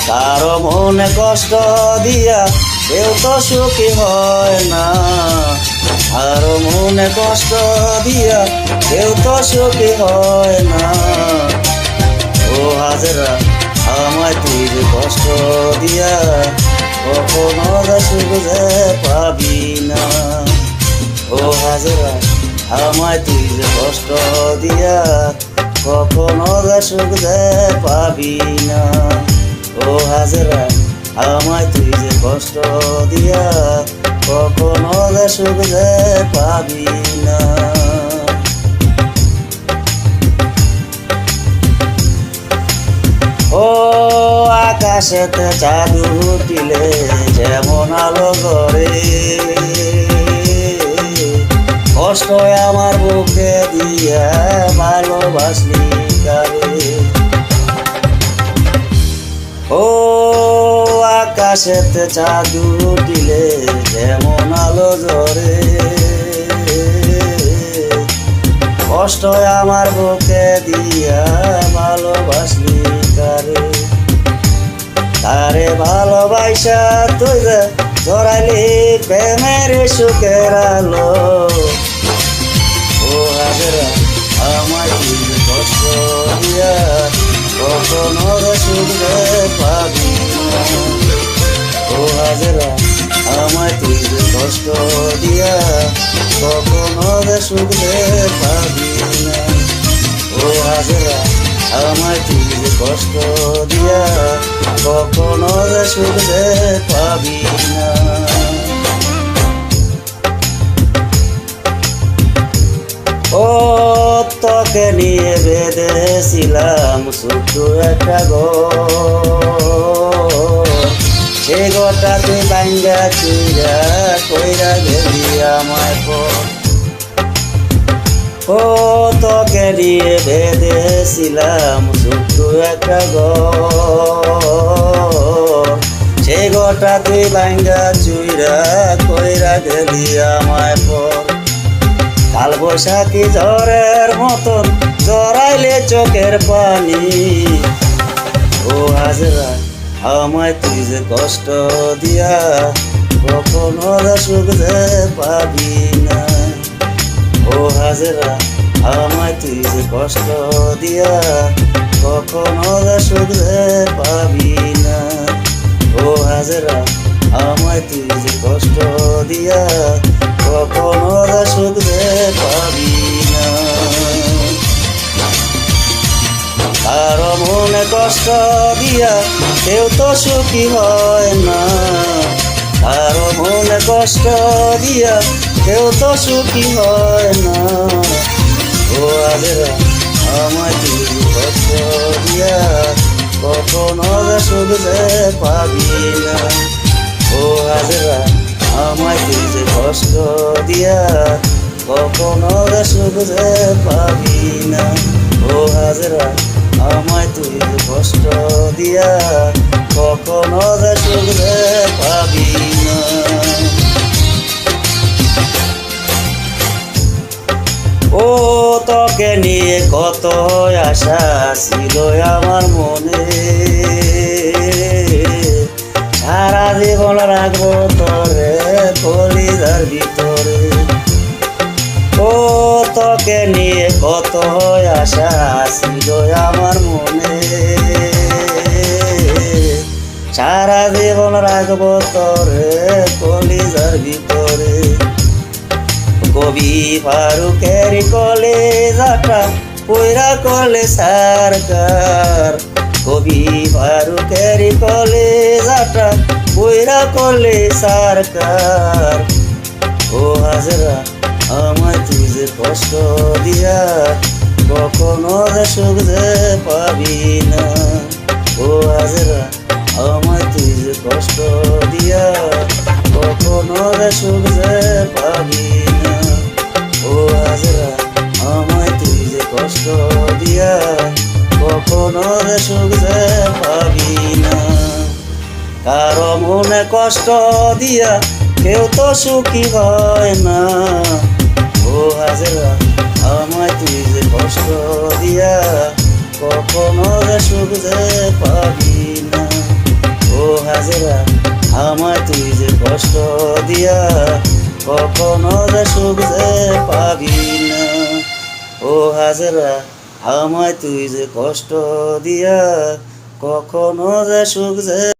কারো মনে কষ্ট দিয়া কেউ তো সুখী হয় না। কারো মনে কষ্ট দিয়া কেউ তো সুখী হয় না। ও হাজরা আমায় তুই যে কষ্ট দিয়া কখনো যে সুখ যে পাবি না। ও হাজরা আমায় তুই যে কষ্ট দিয়া কখনো যে সুখ যে পাবি না। ও হাজরা আমায় তুই যে কষ্ট দিয়া কখনো যে সুখ যে পাবি না। ও আকাশেতে চাঁদ উঠিলে যেমন আলো করে, কষ্ট আমার বুকে দিয়া ভালোবাসলি কারে। ও আকাশেতে চাঁদ উঠিলে যেমন আলো জ্বরে, কষ্ট আমার বুকে দিয়া ভালোবাসলি কারে। তারে ভালোবাসা তুই জড়াইলি প্রেমের সুখের আলো। ও হাজরা আমায় তুই কষ্ট দিয়া কখনো সুখ পাবি না। ও হাজরা আমায় তুই কষ্ট দিয়া কখনো সুখ পাবি না। ও হাজরা আমায় তুই কষ্ট দিয়া কখনো সুখ পাবি না। ও তোকে নিয়ে বেঁধেছিলাম ছোট্ট একটা ঘর, সে ঘরটা তুই ভাঙ্গা চুইরা কইরা গেলি আমায় পর। ও তোকে নিয়ে বেঁধেছিলাম ছোট্ট একটা ঘর, সে ঘরটা তুই ভাঙ্গা চুইরা কইরা গেলি আমায় পর। কাল বৈশাখী ঝড়ের মতন জড়াইলে চোখের পানি। ও হাজরা আমায় তুই যে কষ্ট দিয়া কখনো সুখ যে পাবি না। ও হাজরা আমায় তুই যে কষ্ট দিয়া কখনো সুখ যে পাবি না। ও হাজরা আমায় তুই যে কষ্ট দিয়া কখনো সুখ যে পাবি না। কারো মনে কষ্ট দিয়া কেউ তো সুখী হয় না। কারো মনে কষ্ট দিয়া কেউ তো সুখী হয় না। ও হাজরা আমায় তুই কষ্ট দিয়া কখনো সুখ যে পাবি না। ও হাজরা আমায় তুই যে কষ্ট দিয়া কখনো সুখ যে পাবি না। ও হাজরা আমায় তুই যে কষ্ট দিয়া কখনো সুখ যে পাবি না। ও তোকে নিয়ে কত আশা ছিল আমার মনে, সারা জীবন রাখবো তোরে কলিজার ভিতরে। ও তোকে নিয়ে কত আশা ছিল আমার মনে, সারা জীবন রাখবো তোরে কলিজার ভিতরে। কবি ফারুকের কলেজাটা পয়রা করলে সরকার, কবি ফারুকের কলেজাটা পয়রা করলে সরকার। ও হাজরা আমায় তুই যে কষ্ট দিয়া কখনো সুখ যে পাবি না। ও হাজরা আমায় তুই যে কষ্ট দিয়া কখনো সুখ যে পাবি না। ও হাজরা আমায় তুই যে কষ্ট দিয়া কখনো সুখ যে পাবি না। কারো মনে কষ্ট দিয়া কেউ তো সুখী হয় না। ও হাজরা আমায় তুই যে কষ্ট দিয়া কখনো সুখ যে পাবি না। ও হাজরা আমায় তুই যে কষ্ট দিয়া কখনো যে সুখ যে পাবি না। ও হাজরা আমায় তুই যে কষ্ট দিয়া কখনো যে সুখ যে